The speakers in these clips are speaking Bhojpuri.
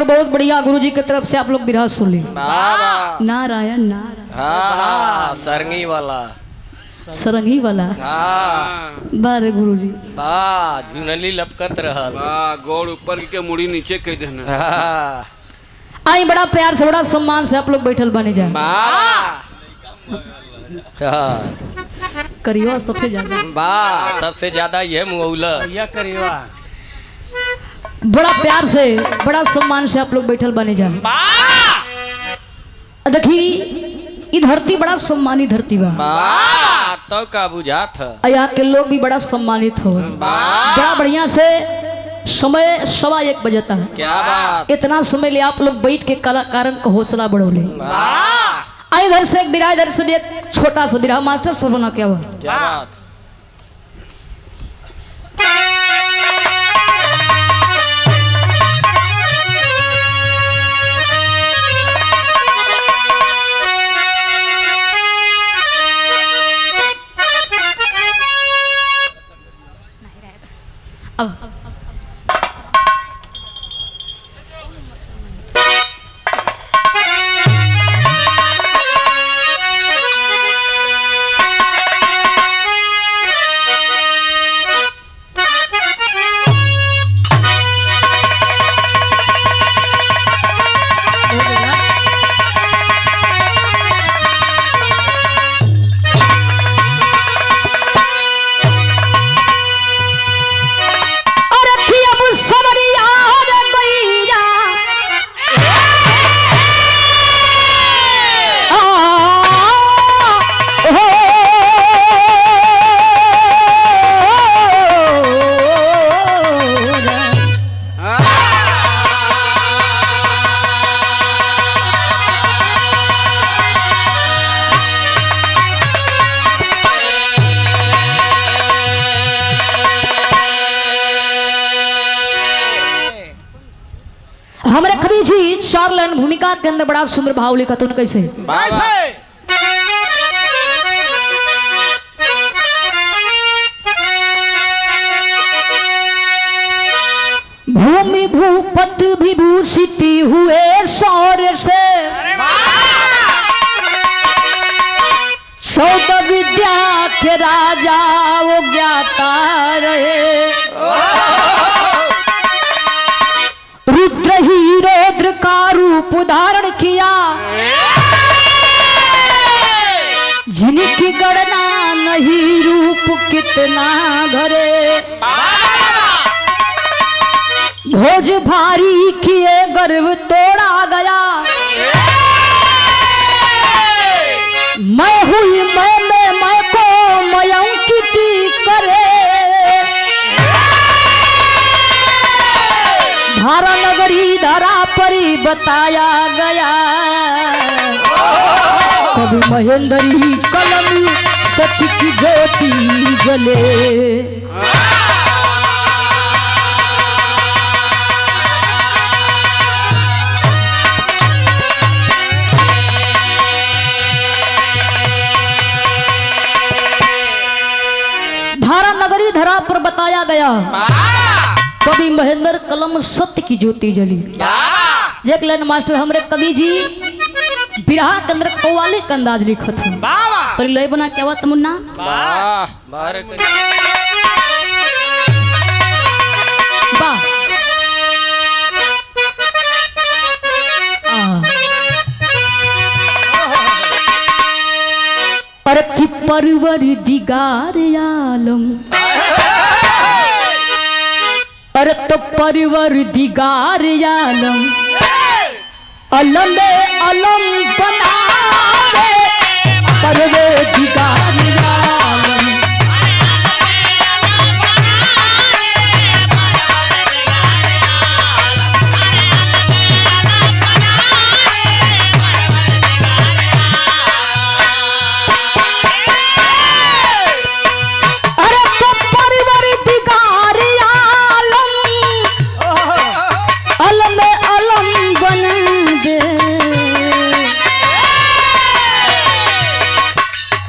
और बहुत बढ़िया गुरुजी की तरफ से आप लोग बिरहा सुन ली। नारायण नारायण। हाँ सरंगी वाला सरंगी वाला। हाँ बारे गुरुजी झुनली लपकत रहल। गोड़ ऊपर के मुड़ी नीचे कह देना। हाँ आई बड़ा प्यार से बड़ा सम्मान से आप लोग बैठल बने जाए। हाँ करियो सबसे ज्यादा सबसे ज्यादा ये मुआवला करिएगा। बड़ा प्यार से बड़ा सम्मान से आप लोग बैठल बने जाए। देखी ये धरती बड़ा सम्मानित धरती बा। तो का बुझात है। यहाँ के लोग भी बड़ा सम्मानित हो। बड़ा बढ़िया से समय 1:15 बजता है। क्या बात। इतना समय ले आप लोग बैठ के कलाकारन का हौसला बढ़ोले। आई इधर से एक बिरहा, इधर से भी एक छोटा सा बिरहा। मास्टर सर बना क्या हुआ। क्या बात। हमारे कवि जी 4 लाइन भूमिका के अंदर बड़ा सुंदर भाव लिखा तो कैसे। भूमि भूपत विभूषित हुए शौर्य से, शौक विद्या के राजा वो ज्ञाता रहे। रुद्र ही रौद्र का रूप धारण किया, जिनकी गणना नहीं रूप कितना घरे। भोज भारी किए गर्व तोड़ा गया, मैं हुई मैं को मयंकित करे। धारा नगरी धरा परी बताया गया, कभी महेंद्री कलम सत्य की ज्योति जले। धारा नगरी धरा पर बताया गया, कवि महेंद्र कलम सत्य की ज्योति जली। एक लाइन मास्टर हमरे कवि जी बिरहा के अंदर कव्वाली का अंदाज लिखत हूँ। पर लय बना क्या हुआ तमुन्ना। पर की परवर दिगार आलम, अरे तो परवर दिगार आलम अलम अलम बना परवर दिगार आलम।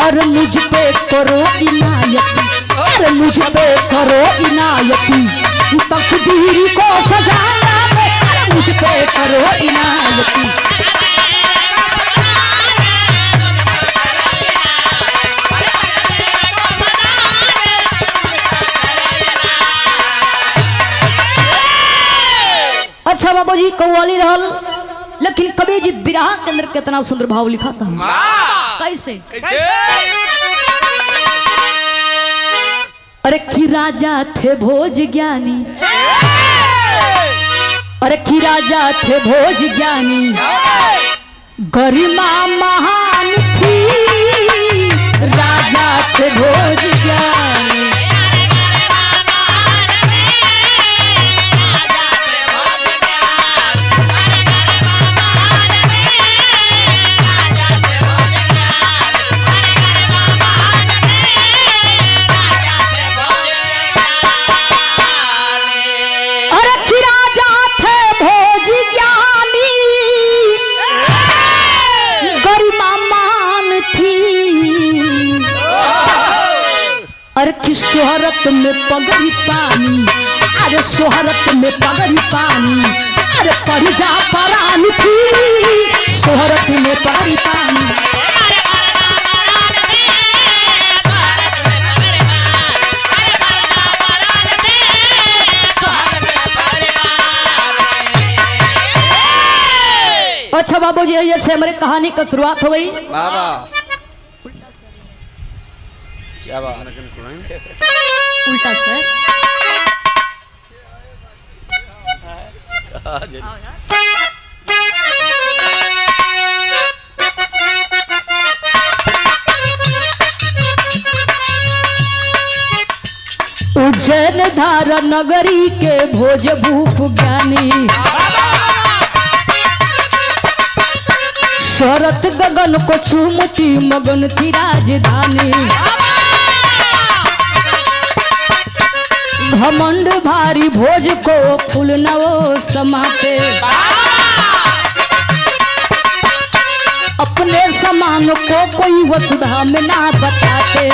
अरे मुझ पे करो इनायती, अरे मुझ पे करो इनायती, तकदीर को सजाया, मुझ पे करो इनायती। अच्छा बाबू जी कव्वाली रहल, लेकिन कवि जी बिरहा के अंदर कितना सुंदर भाव लिखा था। कैसे? अरे कि राजा थे भोज ज्ञानी, अरे कि राजा थे भोज ज्ञानी, गरिमा महान थी, राजा थे भोज ज्ञानी। अरे कि शोहरत में पगड़ी पानी, अरे शोहरत में पगड़ी पानी, अरे पढ़ जा परान थी, शोहरत में पगड़ी पानी। अच्छा बाबू जी ऐसे हमारे कहानी का शुरुआत हो गई। बाबा क्या बात उल्टा सर उज्जैन धारा नगरी के भोज भूप ज्ञानी, शरत गगन को चूमती मगन थी राजधानी, घमंड भारी भोज को फूल नवो समाते, अपने समान को कोई वसुधा में ना बताते,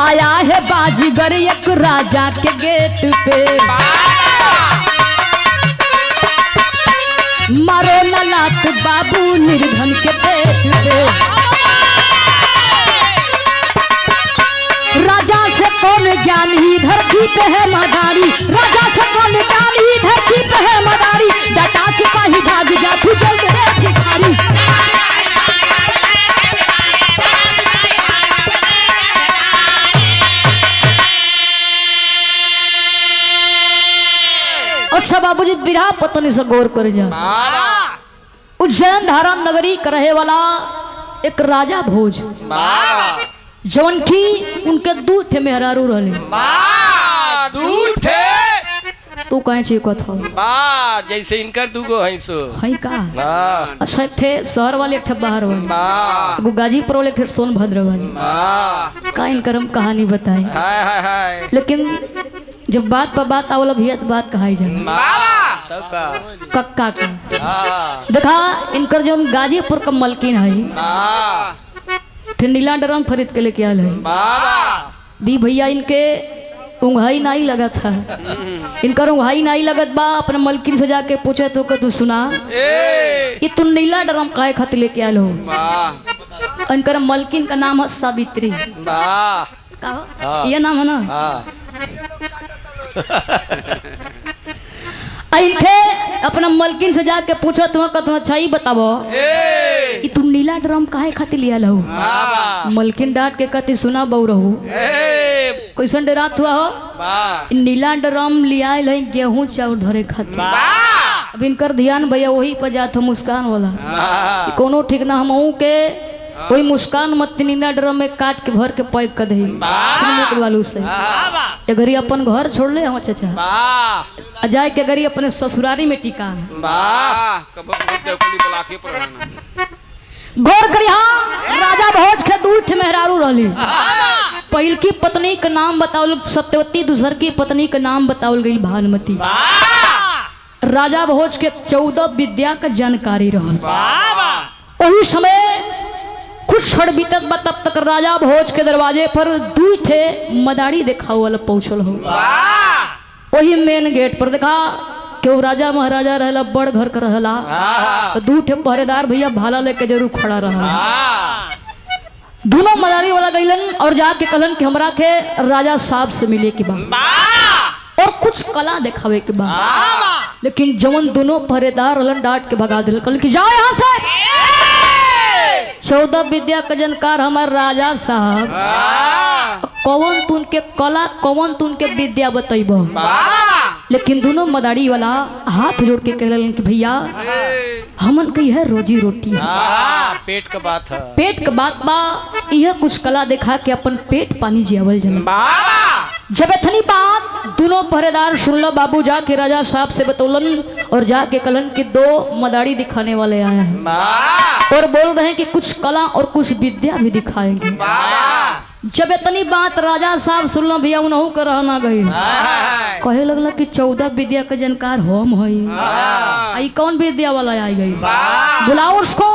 आया है बाजीगर एक राजा के गेट पे, मारो न लात बाबू निर्धन के पेट पे, राजा से कौन ज्ञानी धरती पे है मदारी, राजा से कौन ज्ञानी धरती पे है मदारी, डटा सिपाही भाग जा तू जल्द रे भिखारी। अच्छा बाबूजी बिरहा पतनी से गौर कर जा। उज्जैन धारा नगरी का रहे वाला एक राजा भोज, जवन की उनके दू ठे मेहरारू रहले। तू कहे छी कथा जैसे इनकर दूगो है सो है का। अच्छा एक ठे शहर वाले एक ठे बाहर वाले, एगो गाजीपुर वाले एक ठे सोनभद्र वाले, का इनकर हम कहानी बताई। लेकिन जब बात पर बात आवला भैया तो बात कहाई जाए कक्का का। देखा इनकर जो गाजीपुर का मलकिन है, फिर नीला ड्रम खरीद के लेके आयल है। भी भैया इनके उंघाई नहीं लगा था, इनकर उंघाई नहीं लगत बा। अपने मलकिन से जाके पूछे तो तू सुना ये तू नीला ड्रम काहे खातिर लेके आयल हो। इनकर मलकिन का नाम है सावित्री। ये नाम है ना। इनके अपना मलकिन से जाके पूछो तुम अच्छा ही बताबो तू नीला ड्रम काहे खातिर लिया लहू। मलकिन डांट के कहती सुना बहु रहू कैसन डरात हुआ हो। नीला ड्रम लिया गेहूं चाउर धरे खातिर। अब इनकर ध्यान भैया वही पर जात मुस्कान वाला कोनो ठीक ना हम के कोई मुस्कान मत नीला ड्रम में काट के भर के पैक कर दे वालू से गरी अपन घर छोड़ ले हम चाचा जाए के गरी अपने ससुरारी में टिका गौर करी। हाँ राजा भोज के दूठ मेहरारू रहली। पहल की पत्नी का नाम बतावल सत्यवती, दूसर की पत्नी का नाम बतावल गई भानुमती। राजा भोज के 14 विद्या का जानकारी रहल। वही समय कुछ क्षण बीतत बा तब तक राजा भोज के दरवाजे पर दू ठे मदारी देखा वाला पहुंचल हो। वही मेन गेट पर देखा केहू राजा महाराजा रहला बड़ घर का रहला तो दू ठे पहरेदार भैया भाला लेके जरूर खड़ा रहा। दोनों मदारी वाला गईलन और जाके कहलन कि हमरा के राजा साहब से मिले के बाद और कुछ कला दिखावे के बाद। लेकिन जवन दोनों पहरेदार रहलन डांट के भगा दिल, कहल कि जाओ यहाँ से। 14 विद्या का जानकार हमार राजा साहब कौन तुन के कला कौन तुन के विद्या बतैब। लेकिन दोनों मदारी वाला हाथ जोड़ के कहलन कि भैया हमन के यह रोजी रोटी है, पेट का बात है, पेट का बात बा, यह कुछ कला दिखा के अपन पेट पानी जियावल जला। जब इतनी बात दोनों पहरेदार सुनल, बाबू जाके राजा साहब से बतौलन और जाके कहलन कि 2 मदारी दिखाने वाले आए हैं और बोल रहे हैं कि कुछ कला और कुछ विद्या भी दिखाएंगे। जब इतनी बात राजा साहब सुनल भैया उनहु के रहना गई, कहे लगला कि 14 विद्या के जानकार हम हई, आई कौन विद्या वाला आई गई, बुलाओ उसको।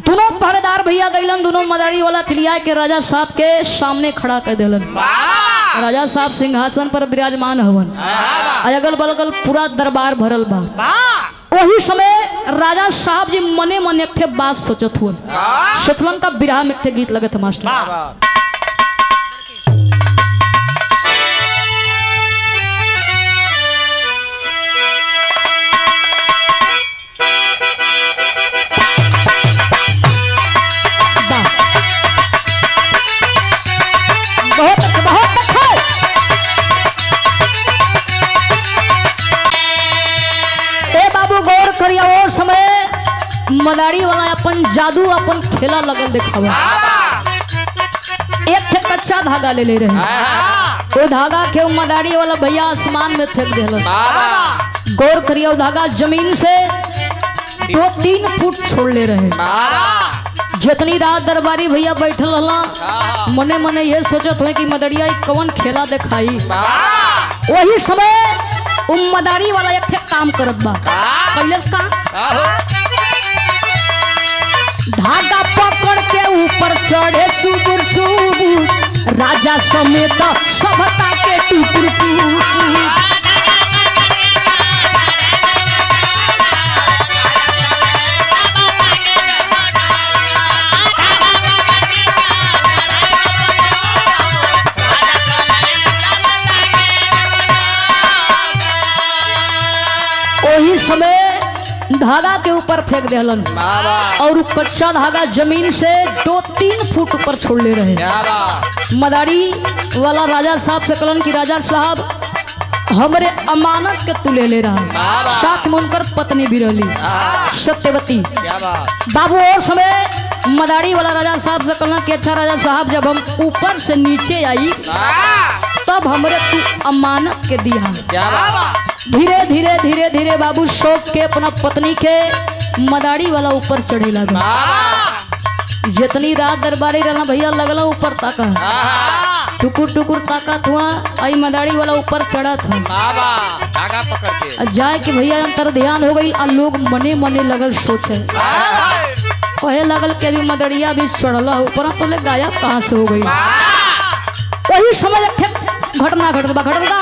दोनों पहरेदार भैया गईलन, दोनों मदारी वाला खिलिया के राजा साहब के सामने खड़ा कर दिलन। राजा साहब सिंहासन पर विराजमान हवन, अगल बगल पूरा दरबार भरल बा। वही समय राजा साहब जी मने मन एक ठे बात सोचत हुआ, सोचलन का बिरहा में एक ठे गीत लगत मास्टर। बहुत अच्छा, बहुत अच्छा। ए बाबू गौर करिया, वो समय मदारी वाला अपन जादू अपन खेला लगल दिखावा। एक थे कच्चा धागा ले ले रहे, वो धागा के मदारी वाला भैया आसमान में फेंक दिलस। गौर करिया, वो धागा जमीन से 2-3 फुट छोड़ ले रहे। जितनी रात दरबारी भैया बैठल रहला मने मने ये सोचत हुए कि मदरिया कौन खेला दिखाई। वही समय मदारी वाला एक ठे काम करत बा, कैलस का धागा पकड़ के ऊपर चढ़े सुबुर सुबुर, राजा समेत सबका के टुकुर टुकुर। वही समय धागा के ऊपर फेंक दिलन और कच्चा धागा जमीन से 2-3 फुट ऊपर छोड़ ले रहे। मदारी वाला राजा साहब से कहलन कि राजा साहब हमरे अमानत के तू ले रहा। साथ में उनकर पत्नी भी रहली सत्यवती। बाबू और समय मदारी वाला राजा साहब से कहना कि अच्छा राजा साहब जब हम ऊपर से नीचे आई तब हमरे तू अमानत के दिया। धीरे धीरे धीरे धीरे बाबू शौक के अपना पत्नी के मदारी वाला ऊपर चढ़े लगा। जितनी रात दरबारी रहना भैया लगला ऊपर ताका, टुकुर टुकुर ताकत हुआ, आई मदारी वाला ऊपर चढ़ा था धागा पकड़ के जाए कि भैया अंतर ध्यान हो गई। और लोग मने मने लगल सोचे, कहे लगल के अभी मदरिया भी चढ़ला ऊपर तो ले गायब कहाँ से हो गई। वही समय घटना घटना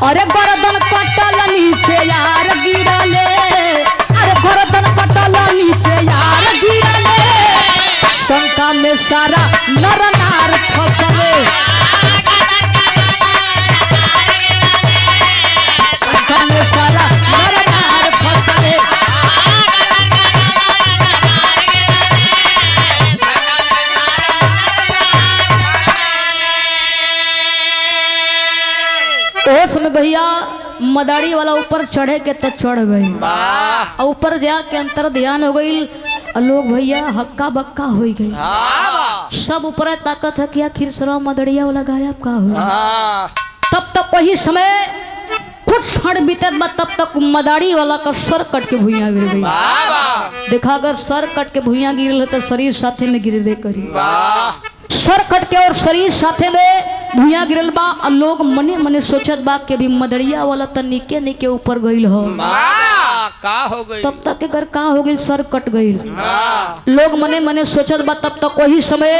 अरे गर्दन कटल नीचे यार गिरले, अरे गर्दन कटल नीचे यार गिरले, शंका में सारा नर नार फसले, शंका में सारा नर नार फसले। ओ समय भैया मदारी वाला ऊपर चढ़े के तो चढ़ गई और ऊपर जाके अंतर ध्यान हो गई। लोग भैया हक्का बक्का हो गई, सब ऊपर ताकत है कि आखिर सरा मदरिया वाला गायब का हो। तब तक वही समय कुछ क्षण बीतत बा, तब तक मदारी वाला का सर कट के भुइया गिर गई। देखा अगर सर कट के भुइया गिरल तो शरीर साथे में गिरबे करी। सर कट के और शरीर साथे में भुइया गिरल बा। और लोग मने मने सोचत बा कि अभी मदरिया वाला त निके निके ऊपर गईल हो, का हो गई। तब तक एकर का हो गई, सर कट गई। लोग मने मने सोचत बा। तब तक वही समय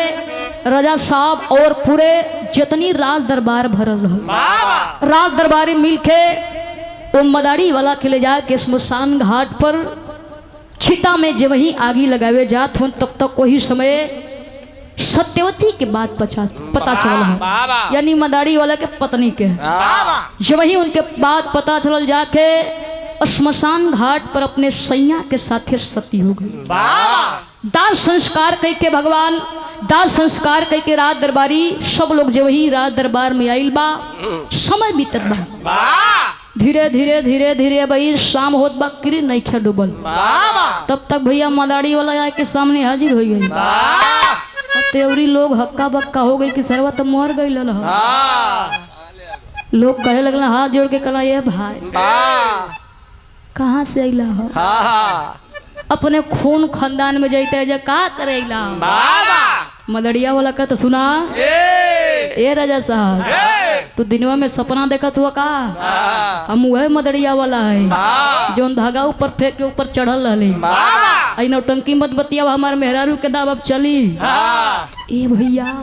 राजा साहब और पूरे जितनी राज दरबार भरल रहो राज दरबारी मिल के वो मदारी वाला के ले जा के स्मशान घाट पर चिता में जब वही आगी लगावे जात हो तब तक वही समय सत्यवती के बात पता चला है यानी मदारी वाला के पत्नी के जब वही उनके बात पता चल जाके स्मशान घाट पर अपने सैया के साथ सती हो गई। दाह संस्कार कई के भगवान दाह संस्कार कई के रात दरबारी सब लोग जब वही रात दरबार में आइल बा समय बीतत बा धीरे धीरे धीरे धीरे भाई शाम होत बा किरण नहीं खे डूबल तब तक भैया मदारी वाला के सामने हाजिर हो गई। तेवरी लोग हक्का बक्का हो गई कि सरवा तो मर गई लोग कहे लगला हाथ जोड़ के कहला ये भाई कहाँ से अला हो अपने खून खानदान में जाते जो का करेला मदड़िया वाला का तो सुना ए राजा साहब तू दिनवा में सपना देखत हुआ का हम वह मदड़िया वाला है जो धागा ऊपर फेंक के ऊपर चढ़ल रही नौटंकी मत बतिया हमारे मेहरारू के दाब अब चली ए भैया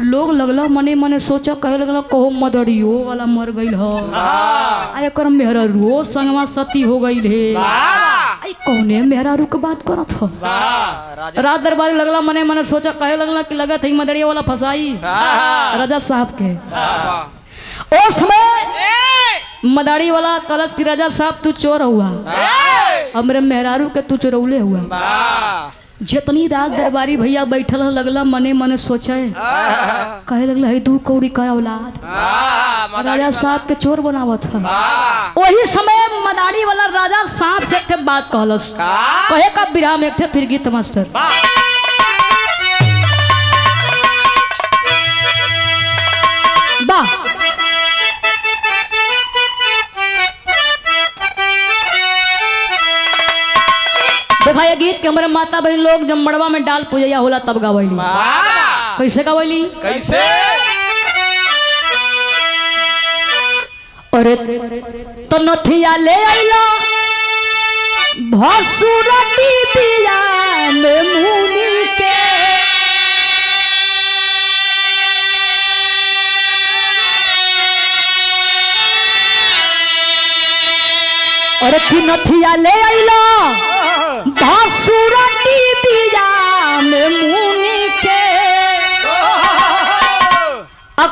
लोग लगला मने मने सोचा कहे लगला कहो मदड़ियो वाला मर गईल हो आय कर मेहरारू संगवा सती हो गई रे आई कौने मेहरारू के बात करत हो रात दरबारी लगला मने मने सोचा कहे लगला कि लगत है मदड़िया वाला फसाई राजा साहब के ओ समय मदारी वाला कलश की राजा साहब तू चोर हुआ हमरे मेहरारू के तू चोरौले हुआ जितनी रात दरबारी भैया बैठल लगला मने मने सोचे कहे लगला है दू कौड़ी का औलाद राजा साहब के चोर बनावत है। वही समय मदारी वाला राजा साहब से एक बात कहलस कहे का बिरहा में एक थे फिर गीत मास्टर वाह भाई गीत के हमारे माता बहन लोग जब मड़वा में डाल पूजैया होला तब गावैली कैसे गावैली कैसे अरे तो नथिया ले आइलो भसुरटी बिया में मुनि के अरे की नथिया ले आइलो भसुरटी बिया में मुनि के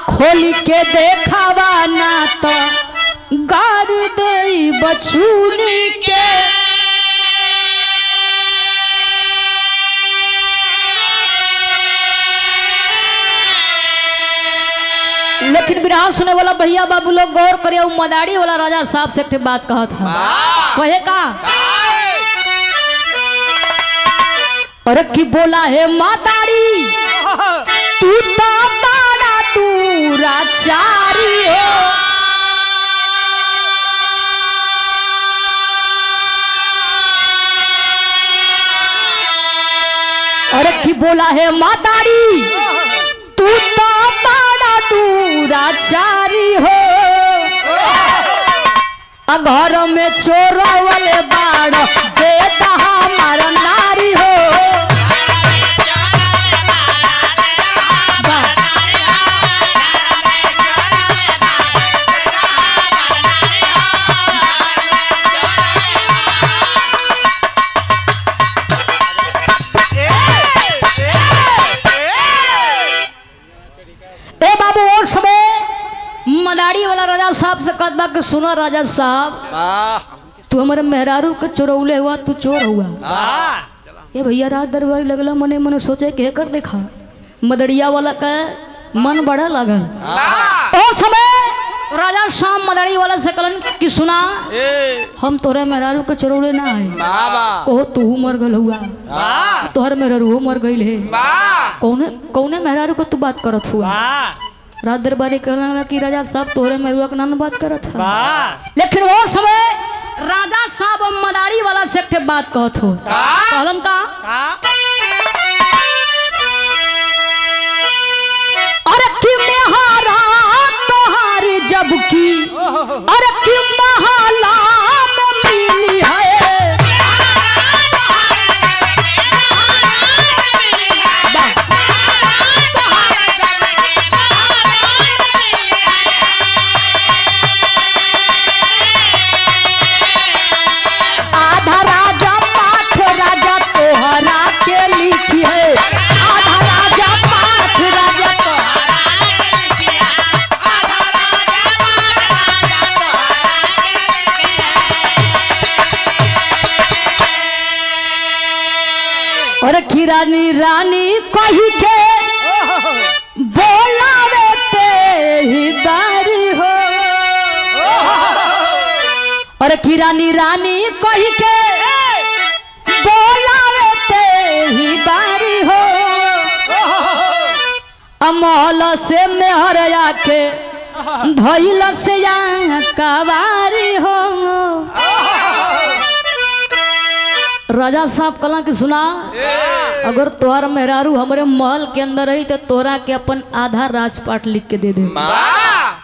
खोल के देखावा ना तो गार दे बचूनी के लेकिन विराह सुने वाला भैया बाबू लोग गौर करे मदारी वाला राजा साहब से बात कहा था कहे का अरे की बोला है मातारी तू तो बड़ा तू राचारी हो अरे की बोला है मातारी तू तो बड़ा तू राचारी हो घर में चोरा वाले बाड़ देता हमारा नारी हो मदारी वाला राजा साहब से कहत बा कि सुनो राजा साहब तू हमारे मेहरारू के चोरौले हुआ तू चोर हुआ ये भैया रात दरबारी लगला मने मने सोचे के कर देखा मदड़िया वाला का मन बड़ा लगल ओ समय राजा शाम मदारी वाला से कहलन कि सुना हम तोरे मेहरारू के चोरौले ना है कहो तू मर गल हुआ तोहर मेहरारू मर गईल है कौने मेहरारू को तू बात करत हुआ रात दरबारी कहला कि राजा साहब तोरे मेहरुआ के नाम बात करत था लेकिन वो समय राजा साहब मदारी वाला से एक बात कहत हो कहलन का अरे कि मेहरा तोहार जब की अरे कि महला में मिली है रानी रानी कही के बोलावे ते ही बारी हो। और कि रानी रानी कही के बोलावे ते ही बारी हो। अमल से मेहर आके धैल से यहाँ कवारी हो। राजा साहब कला की सुना, अगर तोहर मेहरारू हमारे महल के अंदर रही तो तोरा के अपन आधा राजपाट लिख के दे दे।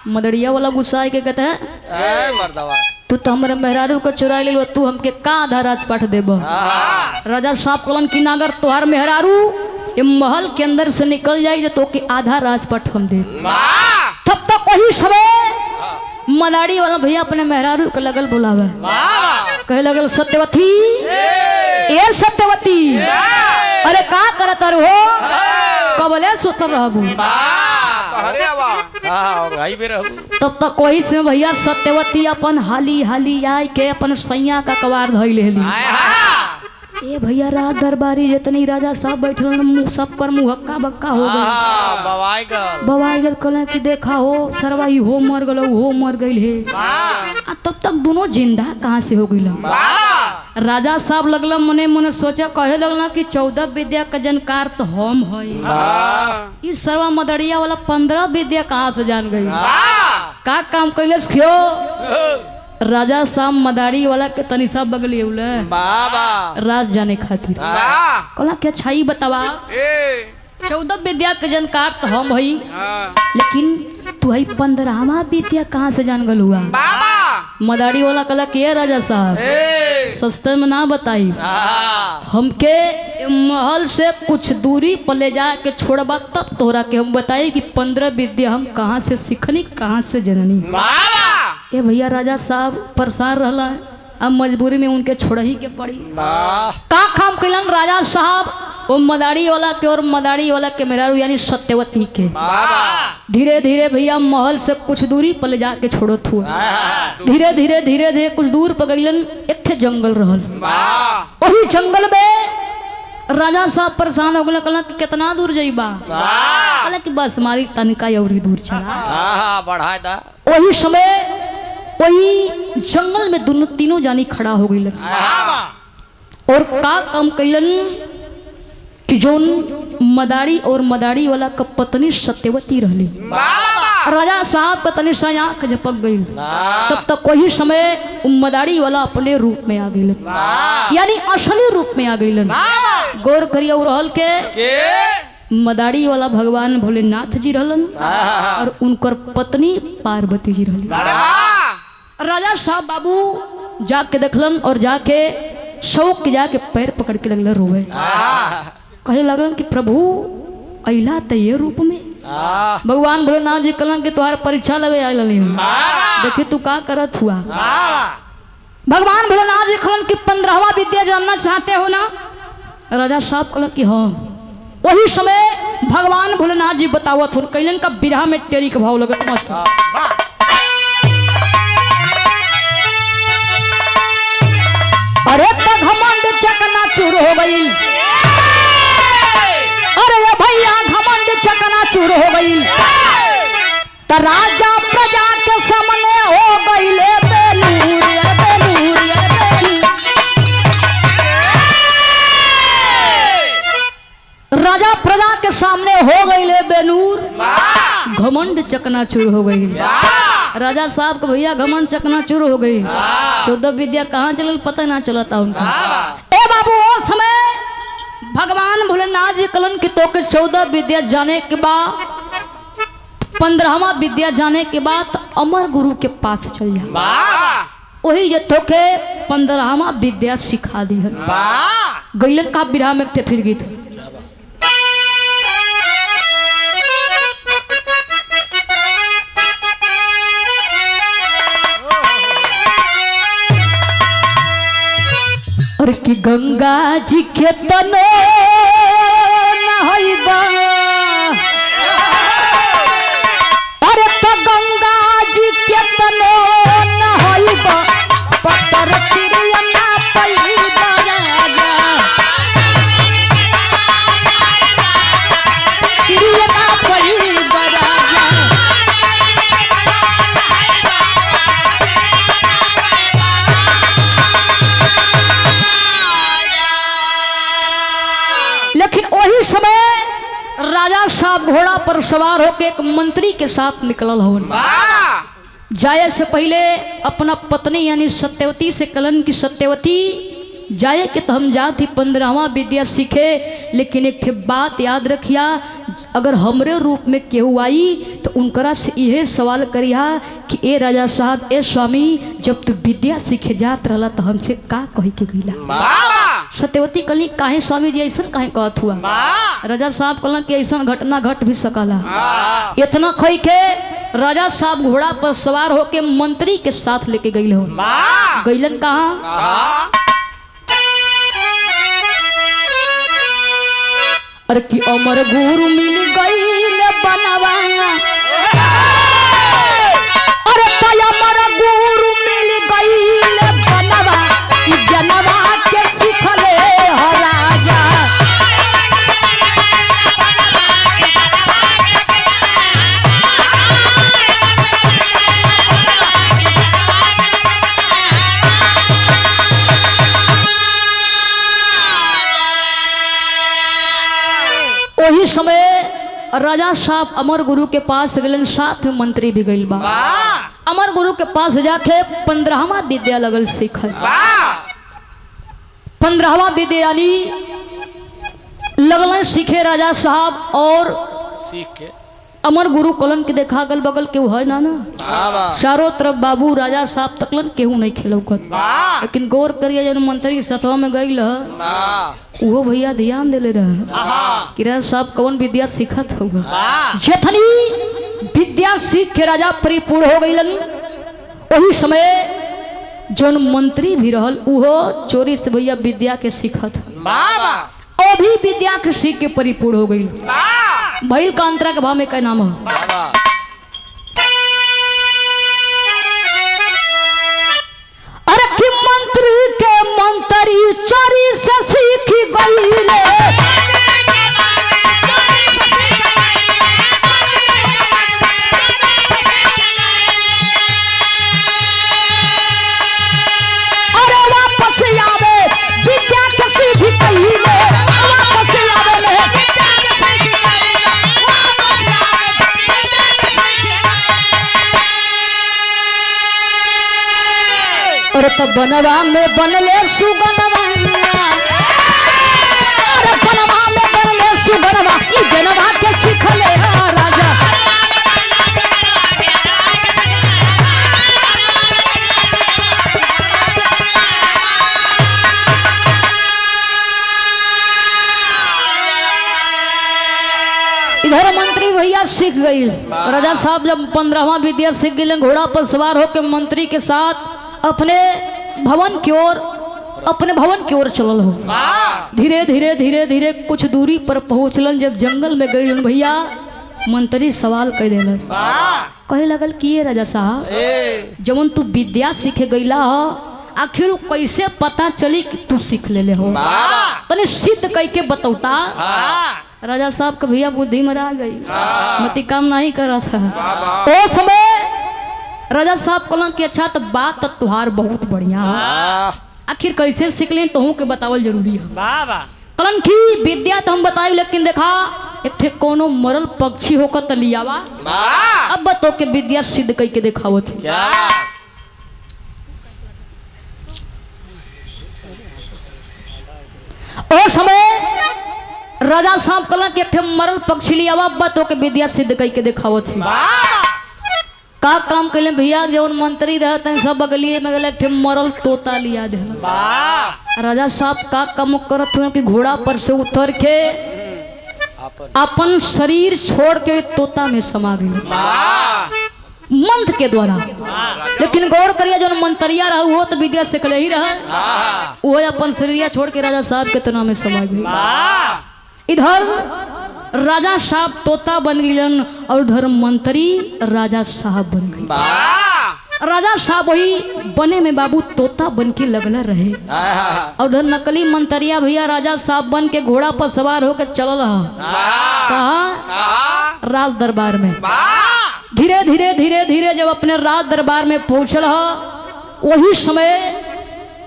मदड़िया वाला गुस्सा के कहते हैं मर्दवा तू तो हमारे मेहरारू को चुरा ले, तू हमके का आधा राजपाट देब। राजा साहब कलन की ना अगर तोहर मेहरारू ये महल के अंदर से निकल जाए तो के आधा राजपाट हम दे। तब तक वही समय मदारी वाला भैया अपने मेहरारू को लगल बुलावे, कहे लगल सत्यवती ए सत्यवती, अरे का करत हो कबले सुतर रहबू। तब तक वही से भैया सत्यवती अपन हाली हाली आय के अपन सैया का कवार धइल हेली। ए भैया रात दरबारी जितनी राजा साहब बैठल मुंह सब कर मुहक्का बक्का हो गई। बवाई गल कल कि देखा हो सरवा हो मर गल हो मर गई है। तब तक दोनों जिंदा कहाँ से हो गई। राजा साहब लगल मने मने सोचा, कहे लगल कि 14 विद्या का जानकार तो हम है। इस सरवा मदड़िया वाला 15 विद्या कहाँ से जान गई। का काम कैले खियो राजा साहब मदारी वाला के तनी सब बगली राज जाने खातिर कहला क्या छाई बतावा 14 विद्या के जानकार तो हम हई, लेकिन तू हई 15वां विद्या कहाँ से जान गल हुआ। मदारी वाला कहला के राजा साहब सस्ते में ना बताई, हमके महल से कुछ दूरी पर ले जा के छोड़बा तब तोरा के हम बताई कि 15 विद्या हम कहाँ से सीखनी कहाँ से जननी। ए भैया राजा साहब परेशान रहला, अब मजबूरी में उनके छोड़ ही के पड़ी। का काम कैलन राजा साहब वो मदारी वाला के और मदारी वाला के मेहरारू यानी सत्यवती के धीरे धीरे भैया महल से कुछ दूरी पर ले जाके छोड़त हुआ। धीरे धीरे धीरे धीरे कुछ दूर पर गइलन, एक ठे जंगल रहल। वही जंगल में राजा साहब परेशान हो गए, कहला कि कितना दूर जाइबा। कहला कि बस हमारी तनिका अवरी दूर चला बढ़ा दा। वही समय वही जंगल में दोनों तीनों जानी खड़ा हो गई और का काम कैलन कि जोन मदारी और मदारी वाला का पत्नी सत्यवती रहली। राजा साहब का तनी सा आंख झपक गई। तब तक वही समय मदारी वाला अपने रूप में आ गई, यानी असली रूप में आ गई। गौर करिए रहल के मदारी वाला भगवान भोलेनाथ जी रहलन और उनकर पत्नी पार्वती जी रहली। राजा साहब बाबू जाके देखलन और जाके शौक के जाके पैर पकड़ के लगल रोवे, कहे लगन कि प्रभु अइला त ये रूप में। भगवान भोलेनाथ जी कहलन कि तुम्हारे परीक्षा लगे आइल देखी तू का करत हुआ। भगवान भोलेनाथ जी कहलन कि 15वां विद्या जानना चाहते हो ना। राजा साहब कहलन कि हाँ। वही समय भगवान भोलेनाथ जी बतावत हो कैलन का बिरहा में टेरी के भाव लगत मस्त। अरे घमंड चकना चूर हो गई, अरे भैया घमंड चकना चूर हो गई, तो राजा प्रजा के सामने हो गई ले बेलूर बेलूर राजा प्रजा के सामने हो गई ले बेलूर, घमंड चकनाचूर हो गई। राजा साहब को भैया घमंड चकनाचूर हो गई। 14 विद्या कहाँ चलल पता ना चलता उनका। ए बाबू वो समय भगवान भोलेनाथ जी कलन की तो के 14 विद्या जाने के बाद 15वां विद्या जाने के बाद अमर गुरु के पास चल जा, वही जे तो के 15वां विद्या सिखा दी है। गैलन का बिरहा में फिर गीत और कि गंगा जी के तनो नहैबा, अरे तो गंगा जी के तनो नहैबा, पत्थर तिरिया ना पैबा राजा। घोड़ा पर सवार होकर एक मंत्री के साथ निकलल हो। जाए से पहले अपना पत्नी यानी सत्यवती से कलन की सत्यवती जाए कि तो हम जाती 15वां विद्या सीखे, लेकिन एक बात याद रखिया, अगर हमरे रूप में केहू आई तो उनकरा से यह सवाल करिया कि ए राजा साहब, ए स्वामी, जब तू विद्या सीखे जात रहला तो हमसे का कही के गईला। सत्यवती कहली काहे स्वामी जी ऐसा काहे कहत हुआ। राजा साहब कहलन कि ऐसा घटना घट भी सकला। इतना कही के राजा साहब घोड़ा पर सवार होके मंत्री के साथ लेके गई हो। गईलन कहाँ? अरे कि अमर गुरु मिल गईल बनवा, अरे तो अमर गुरु मिल गईल बनवा, जनवा के सिखले हो राजा। वही समय राजा साहब अमर गुरु के पास गए, साथ में मंत्री भी गई बा। अमर गुरु के पास जाके 15वां विद्या लगल सीख। 15वां विद्या यानी लगल सीखे राजा साहब। और सीख के अमर गुरु कलन के देखा अगल बगल केहू है ना चारों तरफ बाबू राजा साहब तकलन केहू नहीं खेलौकत। लेकिन गौर करिए जब मंत्री सतवा में गई वो भैया ध्यान दिले रहा कि राजा साहब कौन विद्या सीखत होगा। जथनी विद्या सीख के राजा परिपूर्ण हो गईलन। वही समय जौन मंत्री भी रहल उहो चोरी से भैया विद्या के सीखत और भी विद्या के सीख के परिपूर्ण हो गई। भैल कांतरा के भाव में क्या नाम है? अरे कि मंत्री के मंत्री चोरी से सीख गईले। अरे वापस आवे विद्या के सीख गईले, वापस आवे और तब बनवा में बनले सुगनवा, अरे बनवा में बनले सुगनवा, ई जनवा के सिखले राजा। इधर मंत्री भैया सीख गई। राजा साहब जब 15वां विद्या सीख गए, घोड़ा पर सवार होकर मंत्री के साथ अपने भवन की ओर चलल हो। धीरे धीरे धीरे धीरे कुछ दूरी पर पहुंचलन। जब जंगल में गई भैया मंत्री सवाल कह दिलस, कहे लगल कि ये राजा साहब जवन तू विद्या सीखे गईला हो, आखिर कैसे पता चली कि तू सीख ले हो? तने सिद्ध कह के बतौता। राजा साहब का भैया बुद्धि में आ गई, मती काम नहीं कर रहा था। ओ समय राजा साहब कहलन कि अच्छा तो बात तो तुहार बहुत बढ़िया है, आखिर कैसे सीखले तोहू के बतावल जरूरी है। कहलन की विद्या तो हम बताई, लेकिन देखा एक ठे कोनो मरल पक्षी होकर तो लियावा, अब बतो के विद्या सिद्ध कई के दिखावो थी। ओ समय राजा साहब कहलन कि एक ठे मरल पक्षी लियावा, अब बतो के विद्या सिद्ध कई के दिखावो थी। का काम कैले भैया, जौन मंत्री रहते सब बगलिए में गले ठे मरल तोता लिया दे। राजा साहब का काम करत हुए कि घोड़ा पर से उतर के अपन शरीर छोड़ के तोता में समा गए मंत्र के द्वारा। लेकिन गौर करिए जौन मंत्रिया रहा वो तो विद्या से कले ही रहा, वो अपन शरीर छोड़ के राजा साहब के तना में समा गई। इधर राजा साहब तोता बन गए और उधर मंत्री राजा साहब बन गए। राजा साहब वही बने में बाबू तोता बन के लगना रहे और उधर नकली मंत्रिया भैया राजा साहब बन के घोड़ा पर सवार होकर चल रहा। कहा? राज दरबार में। धीरे धीरे धीरे धीरे जब अपने राज दरबार में पहुंच रहा, वही समय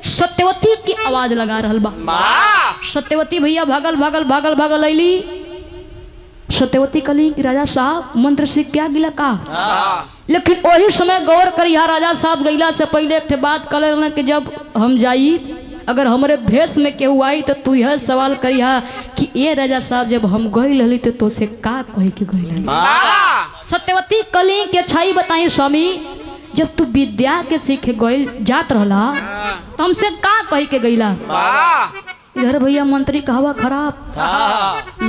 सत्यवती की आवाज लगा रहल बा। सत्यवती भैया भागल भागल भागल भागल अली। सत्यवती कली कि राजा साहब मंत्र से क्या गिला का। लेकिन वही समय गौर करिया राजा साहब गईला से पहले एक बात कर रहे कि जब हम जाई अगर हमारे भेष में केहू आई तो तू यह सवाल करिया कि ये राजा साहब जब हम गई रही तो से का कही के गई। सत्यवती कली के अच्छाई बताई स्वामी जब तू विद्या के सीखे गई जात रहला तो हमसे का कही के गईला। इधर भैया मंत्री कहवा खराब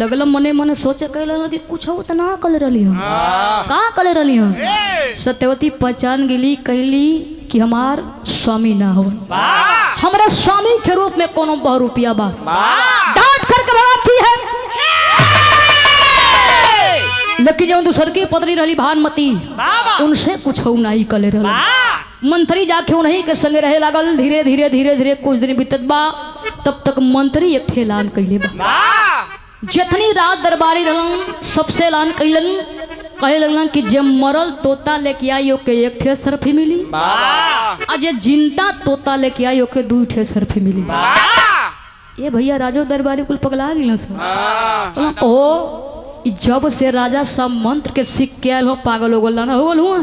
लगल मने मने सोचे कहला कि कुछ हो तो ना कर रही हम का कर रही हम। सत्यवती पहचान गेली कहली कि हमार स्वामी ना हो हमारा स्वामी के रूप में कोनो बहुरूपिया बा डांट करके भगाती है। लेकिन जो दूसर की पत्नी रही भानुमती उनसे कुछ हो नहीं कर रही। मंत्री जाके उन्हीं के संगे रहे लागल धीरे धीरे धीरे धीरे कुछ दिन बीतत बा तब तक मंत्री एक ठे ऐलान कैले बा जितनी रात दरबारी रहलन सबसे ऐलान कैलन कहे लगलन कि जब मरल तोता लेके आई ओके एक ठे सरफी मिली आ जे जिंदा तोता लेके आई ओके दू ठे सरफी मिली। ये भैया राजो दरबारी कुल पगला गेल ओ जब से राजा सब मंत्र के सीख के आयल हो पागल हो गल ना हो गल हुआ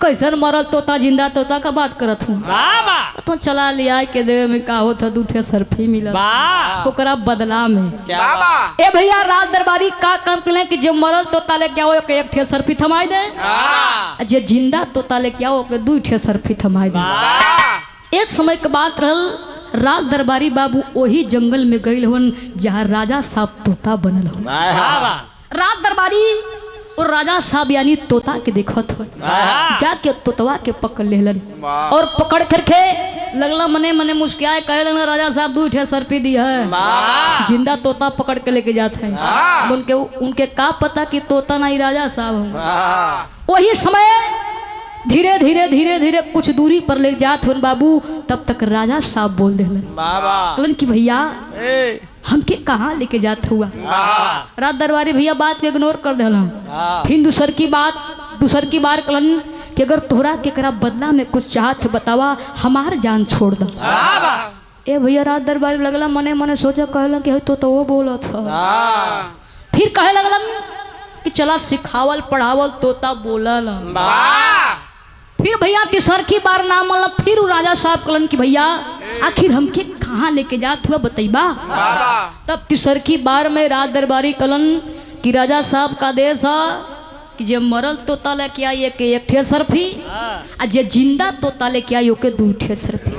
कैसन मरल तोता जिंदा तोता का बात करत हूँ तो चला लिया के देवे में का होता दूठे सरफी मिला ओकरा बदला में ए भैया राज दरबारी का काम करें कि जब मरल तोता लेके आओ एक ठे सरफी थमाई दे जे जिंदा तोता लेके आओ के दू ठे सरफी थमाई दे। एक समय के बात रहल राज दरबारी बाबू वही जंगल में गई हवन जहाँ राजा साहब तोता बनल हो। राज दरबारी और राजा साहब यानी तोता के देखत हो जाके तोतवा के पकड़ लेलन और पकड़ करके लगला मने मने मुस्कियाए कहे लगना राजा साहब दू ठे सरफी दी है जिंदा तोता पकड़ के लेके जाते हैं उनके का पता कि तोता नहीं राजा साहब। वही समय धीरे धीरे धीरे धीरे कुछ दूरी पर ले जात हुन बाबू तब तक राजा साहब बोल देलन कि भैया हमके कहाँ लेके जात हुआ। राज दरबारी भैया बात के इग्नोर कर देलन फिर दूसर की बार कहलन कि अगर तोहरा के करा बदला में कुछ चाहत है बतावा हमार जान छोड़ द। ए भैया राज दरबारी लगला मने मने सोचा कहलन कि तो वो बोला था फिर कहे लगलन कि चला सिखावल पढ़ावल तोता बोलल। फिर भैया तीसर की बार नाम मतलब फिर राजा साहब कहलन कि भैया आखिर हमके कहाँ लेके जात हुआ बतैबा। तब तीसर की बार में राज दरबारी कहलन कि राजा साहब का देश है कि जे मरल तोता लेके आई एक ठे सरफी आ जे जिंदा तोता लेके आई ओके दू ठे सरफी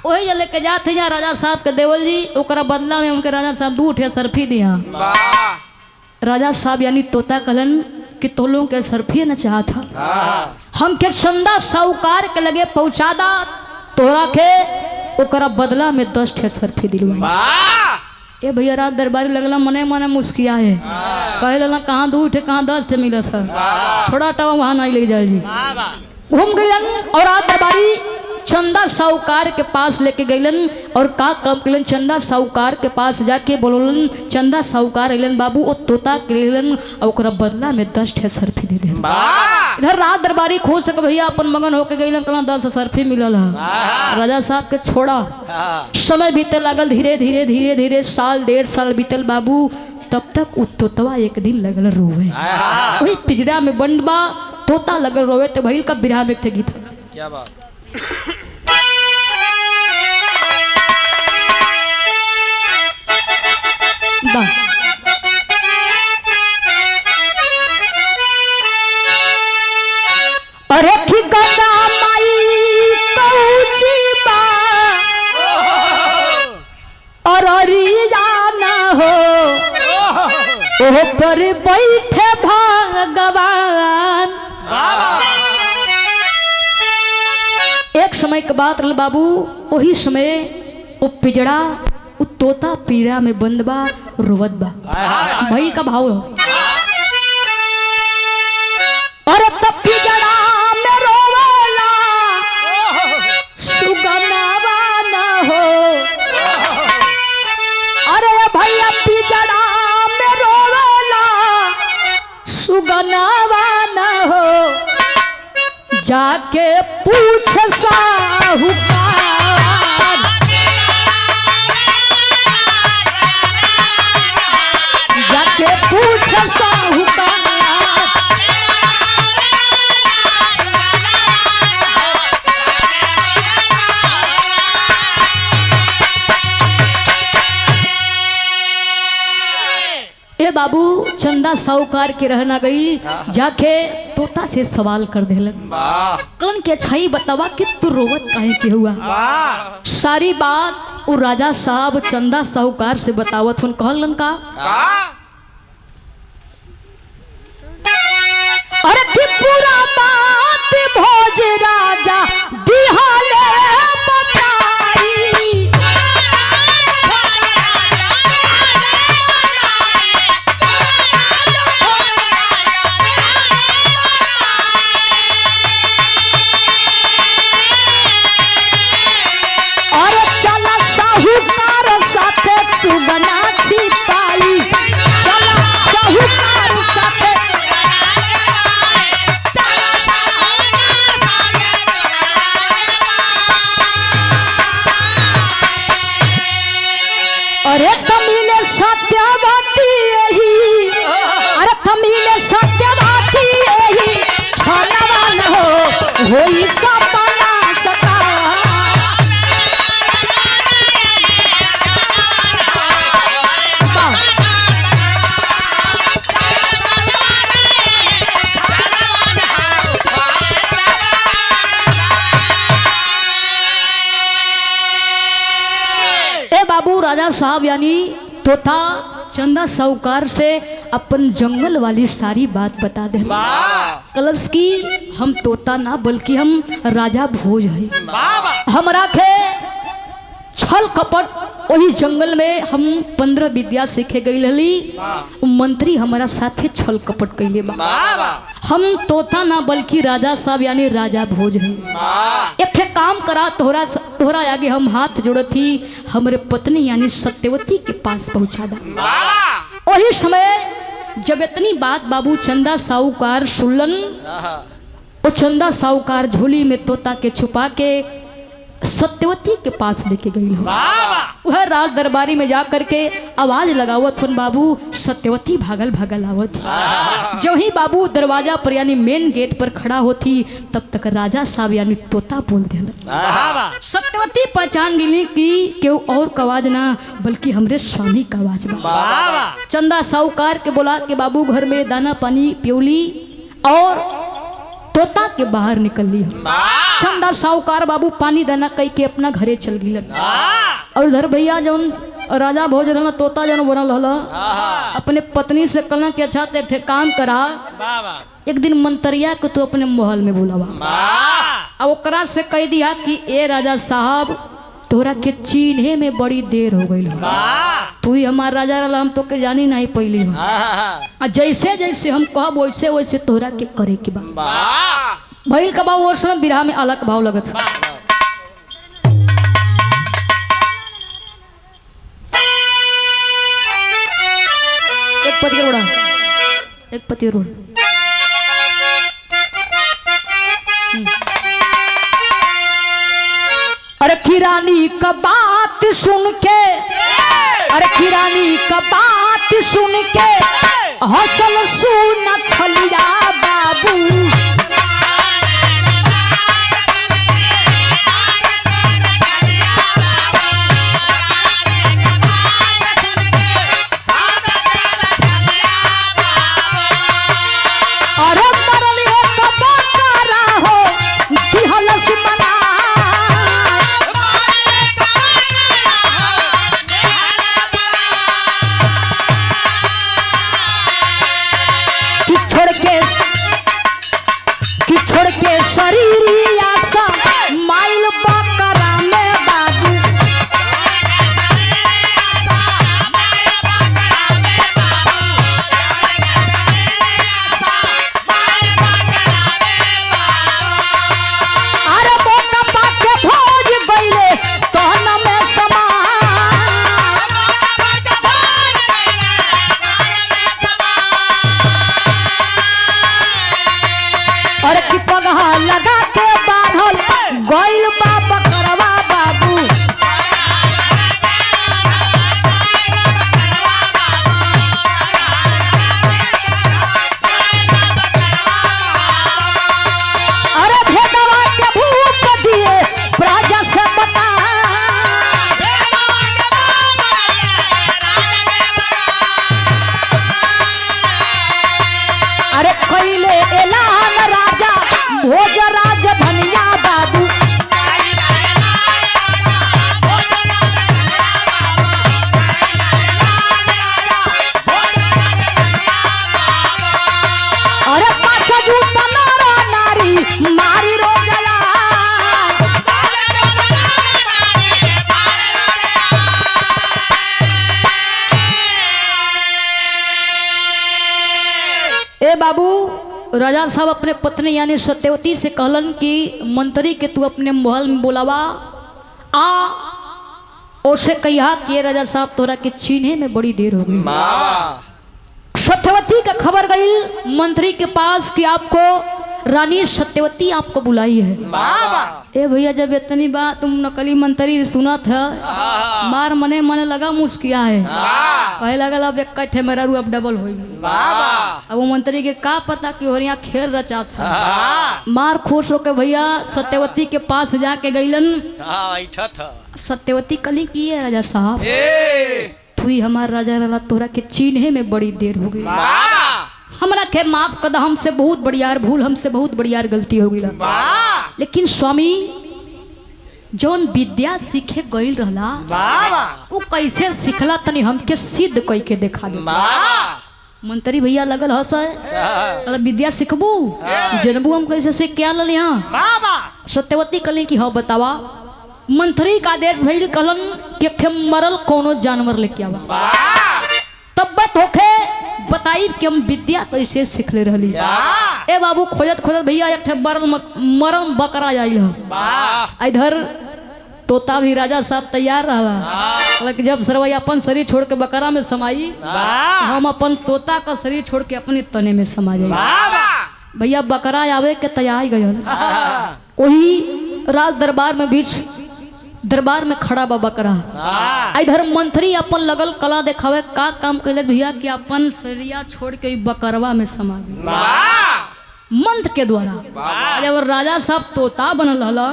वही जे लेके जाते हैं राजा साहब के देवल जी ओकरा बदला में उनके राजा साहब दू ठे सरफी दिया। राजा साहब यानी तोता कहलन कि तो लोगों के सरफी न चाहत हम के चंदा साहूकार के लगे पहुंचा दा तोरा के ओकरा बदला में 10 ठे सरफी दिलवा। ए भैया राज दरबारी लगला मने मने मुस्किया है कहे लगा कहाँ 2 ठे कहाँ 10 ठे मिला था छोड़ा टवा वहाँ नहीं ले जाए जी घूम गईलन और राज दरबारी चंदा साहूकार के पास लेके गईलन और का कम कलन चंदा साहूकार के पास जाके बोलन चंदा साहूकार अलन बाबू ओ तोता के ओकरा बदला में 10 ठे सरफी दे दे। इधर राज दरबारी खोज सक भैया अपन मगन होके गईलन कहना 10 सरफी मिलल है। राजा साहब के छोड़ा समय बीते लागल धीरे धीरे धीरे धीरे साल 1.5 साल बीतल बाबू तब तक उ तोतवा एक दिन लगल रोवे वही पिंजरा में बंद बा तोता लगल रोवे तो भइल का बिरहा में एक गीत क्या बात अरे ठिकाना माई कौची बा और ना हो ओ पर बैठे भगवान। एक समय के बात रल बाबू वही समय वो पिजड़ा वो तोता पीड़ा में बंद बा रोवत बा भाई का भाव और तब पिजड़ा में रोवला सुगनावा न हो अरे भैया पिजड़ा में रोवला सुगनावा न हो जाके पूछ साहूकार जाके पूछे साहूकार। ए बाबू चंदा साहूकार के रहना गई, जाके तोता से सवाल कर देलन, कलन के अच्छाई बतावा कि तू रोवत काहे के हुआ। सारी बात वो राजा साहब चंदा साहूकार से बतावत हुन। कहलन का अरे कि पूरा बात भोज राजा दिहाले बताई। और चला साहूकार साथे सुगना छिपाई। चला साहूकार साथे अरे तमिले सत्यवती यही, अरे तमिले सत्यवती यही छलवा न हो होई सपना सता। ए बाबू राजा साहब यानी तोता चंदा साहूकार से अपन जंगल वाली सारी बात बता दे। कलश की हम तोता ना बल्कि हम राजा भोज है। हमरा के छल कपट वही जंगल में हम 15 विद्या सीखे गई रही। मंत्री हमारा साथे छल कपट कैले बा। हम तोता ना बल्कि राजा साहब यानी राजा भोज है। एक काम करा, तोहरा आगे हम हाथ जोड़ती, हमरे पत्नी यानी सत्यवती के पास पहुंचा दा। वही समय जब इतनी बात बाबू चंदा साहूकार सुनलन, वो चंदा साहूकार झोली में तोता के छुपा के सत्यवती के पास लेके गई। वह राज दरबारी में जा करके आवाज लगावत हुन बाबू सत्यवती भागल भागल आवत। जो ही बाबू दरवाजा पर यानी मेन गेट पर खड़ा होती तब तक राजा साहब यानी तोता बोल दिया। सत्यवती पहचान गिली कि केहू और का आवाज ना बल्कि हमरे स्वामी का आवाज बा। चंदा साहूकार के बोला के बाबू घर में दाना पानी पियोली और तोता के बाहर निकल ली। चंदा साहूकार बाबू पानी दाना कई के अपना घरे चल गई। और उधर भैया जौन राजा भोज रहना तोता जौन बनल हल अपने पत्नी से कहना कि अच्छा ते काम करा, एक दिन मंतरिया को तू अपने महल में बुलावा। अब ओकरा से कह दिया कि ए राजा साहब तोरा के चीन्हे में बड़ी देर हो गई। तू ही हमार राजा रहा, हम तो के जानी नहीं पहली हो। जैसे जैसे हम कहब वैसे वैसे तोरा के करे के बा। भइल का बाबू और समय बिरहा में अलग भाव लगत। एक पति रोड़ा, एक पति रोड़ा। अरे खीरानी का बात सुन के, अरे खीरानी का बात सुन के हसल सुन छलिया बाबू। अरे मरले का बकरा हो दिहलस मना। छोड़ के शरीर आशा माइल बकरा में बाबू। अरे बोका पाके भोज गईले कहना में समा। अरे की पगहा लगा के बांधल गइल बा बकरवा बाबू। बाबू राजा साहब अपने पत्नी यानी सत्यवती से कहलन कि मंत्री के तू अपने महल में बोलावा आ ओसे कहिया कि राजा साहब तोरा के चीन्हे में बड़ी देर हो गई। सत्यवती का खबर गई मंत्री के पास कि आपको रानी सत्यवती आपको बुलाई है। ए भैया जब इतनी बात तुम नकली मंत्री सुना था मार मने मने लगा मुस्किया है कहे लगल अब एक कट्ठे मेरा रू अब डबल हो गई। अब वो मंत्री के का पता कि और यहाँ खेल रचा था। मार खुश होके भैया सत्यवती के पास जाके गईलन। सत्यवती कली की है राजा साहब तू ही हमारा राजा रला तोरा के चीन्हे में बड़ी देर हो गई। हमरा के माफ कर हमसे बहुत बढ़िया भूल हमसे बहुत बढ़िया गलती हो गई। लेकिन स्वामी जौन विद्या सीखे गईल रहला वो कैसे सिखला तनी हमके सिद्ध कई के देखा दे। मंत्री भैया लगल हंस विद्या सिखबू जनबू हम कैसे सीख क्या लल यहाँ। सत्यवती कहली कि हाँ बतावा। मंत्री का आदेश भइल कहलन कि मरल कोनो जानवर लेके आवा तब बात होखे बताई कि हम विद्या कैसे सीख ले रही। ए बाबू खोजत खोजत भैया एक मरल बकरा आइल इधर तोता भी राजा साहब तैयार रहा। लेकिन जब सरवैया अपन शरीर छोड़ के बकरा में समाई हम अपन तोता का शरीर छोड़ के अपने तने में समा जाए। भैया बकरा आवे के तैयार गए वही राज दरबार में बीच दरबार में खड़ा बा बकरा। इधर मंत्री अपन लगल कला देखावे का काम कैले भैया कि अपन शरीरिया छोड़ के बकरवा में समा गए मंत्र के द्वारा। जब राजा साहब तोता बनल हला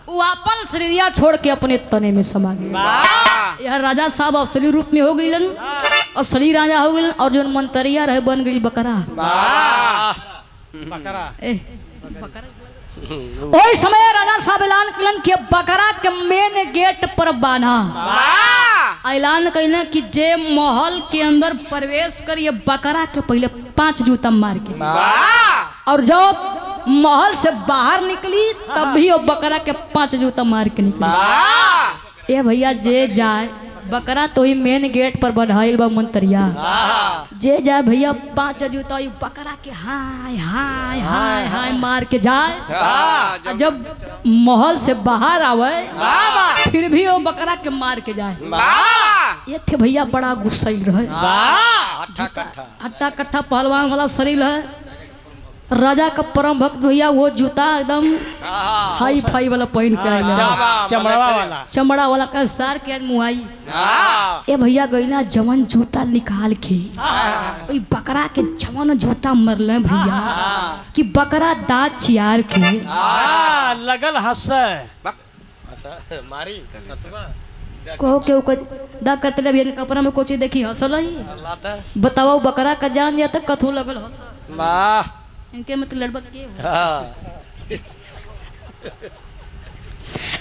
वो अपन शरीरिया छोड़ के अपने तने में समा गए। यह राजा साहब असली रूप में हो गईलन और असली राजा हो गईलन और जो मंत्रिया रहे बन गई बकरा। ओई समय राजा साहब ऐलान कलन कि बकरा के मेन गेट पर बांधा। ऐलान कइले कि जे महल के अंदर प्रवेश करिए बकरा के पहले 5 जूता मार के और जब महल से बाहर निकली तब भी वो बकरा के 5 जूता मार के निकली। ए भैया जे जाए बकरा तो ही मेन गेट पर बंधाइल बा मंत्रिया जे जाए भैया 5 जूता बकरा के हाय हाय हाय हाय मार के जाए। जब महल से बाहर आवे फिर भी वो बकरा के मार के जाए। ये थे भैया बड़ा गुस्सा रहे हट्टा कट्ठा पहलवान वाला शरीर है। राजा का परम भक्त भैया वो जूता एकदम हाई फाई वाला पहन के चमड़ा वाला का सार के मुआई। ए भैया गईला जवन जूता निकाल के बकरा के जवन जूता मरले भैया कि बकरा दांत चियार के लगल हंस मारी कहो के दा करते ले भैया कपड़ा में कोची देखी हंसल ही बताओ बकरा का जान जाता कथू लगल हंस इनके मतलब लड़बक के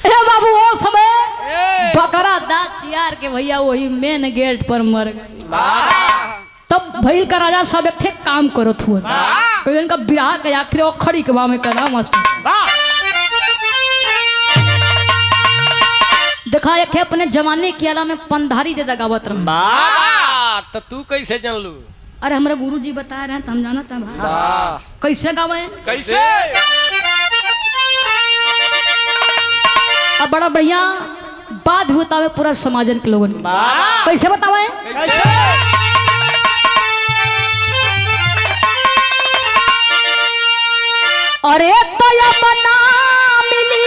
ए बाबू वो समय बकरा दांत चियार के भैया वही मेन गेट पर मर गए। तब भैया का राजा साहब एक काम करो थुआ तो इनका बिराह के आखिर वो खड़ी के में करा मास्टर देखा एक अपने जमाने के आला में पंधारी दे दगावत रहा। तो तू कैसे जान लू? अरे हमारे गुरुजी बता रहे हैं तो हम जाना था भाई कैसे गावे कैसे अब बड़ा बढ़िया बात होता है पूरा समाजन के लोगों ने कैसे बतावे अरे तो या बना मिली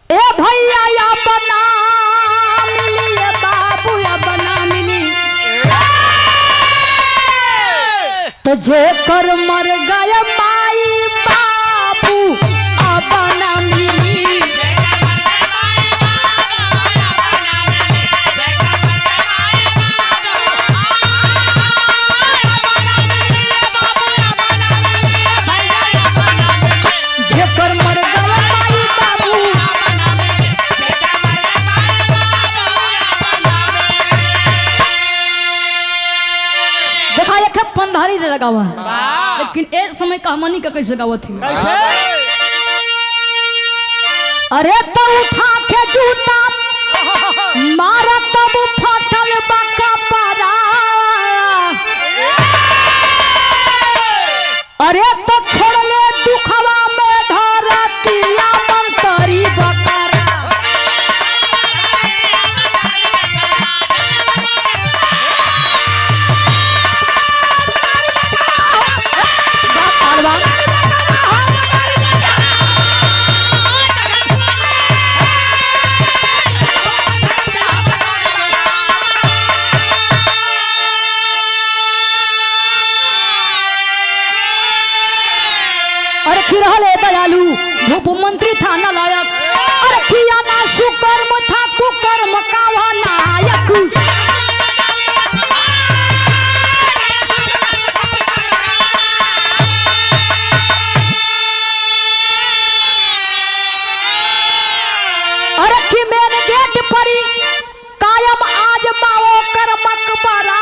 ए भैया या बना मिली ये बाबू या बना मिली तो जे कर मर गए माई बाबू अब ना मिली। पंधारी दे लगा हुआ है लेकिन एक समय कहानी का कैसे गावत थी। अरे तो उठा के जूता मारा तब फटल बका पारा अरे तो छोड़ ले दुखवा में धरतिया मंतरी बकरा अरे खिरहल दयालु भूप मंत्री था नालायक अरे किया ना सुकर्म था कुकर्म कावा नायक अरे कि मेन गेट परी कायम आज माओ कर मकबरा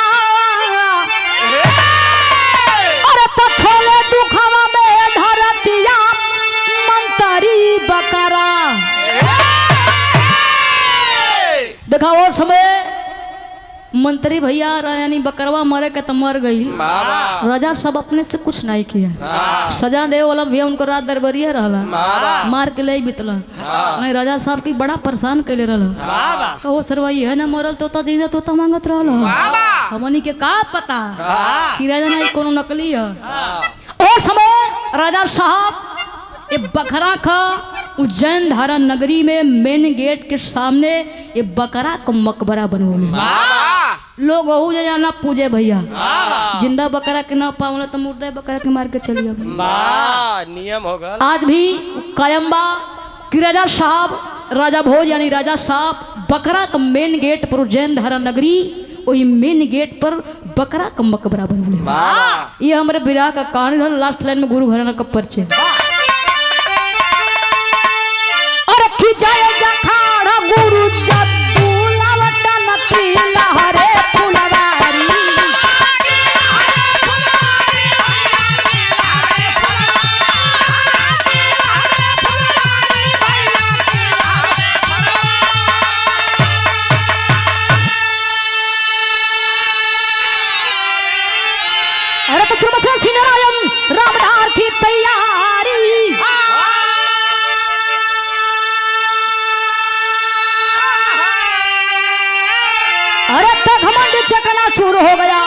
अरे तो छोले दुखवा में धरतिया मंतरी बकरा देखा और समय मंत्री भैया यानी बकरवा मरे के तो मर गई राजा सब अपने से कुछ नहीं किया सजा दे वाला भैया उनको रात दरबारिया रहला मार के ले बितला नहीं राजा साहब की बड़ा परेशान कैले रहला तो वो सरवाई है ना मरल तो दीदा तो मांगत रहला हमनी के का पता कि राजा नहीं कोनो नकली है ओ समय राजा साहब ये बकरा का उज्जैन धारा नगरी में मेन गेट के सामने ये बकरा का मकबरा बनवले लोग ओहू जाना पूजे भैया जिंदा बकरा के ना पावला तो मुर्दा बकरा के मार के चली नियम होगा आज भी कायम्बा कि राजा साहब राजा भोज यानी राजा साहब बकरा का मेन गेट पर उज्जैन धारा नगरी वही मेन गेट पर बकरा का मकबरा बनवले ये हमारे विराह का कहानी है लास्ट लाइन में गुरु घराना का परिचय और की जय जखाड़ा गुरु जद्दू लवटन की लहरे फुलवारी अरे तो फिर से नारायण रामधार की तैयारी अरे तो घमंड चकना चूर हो गया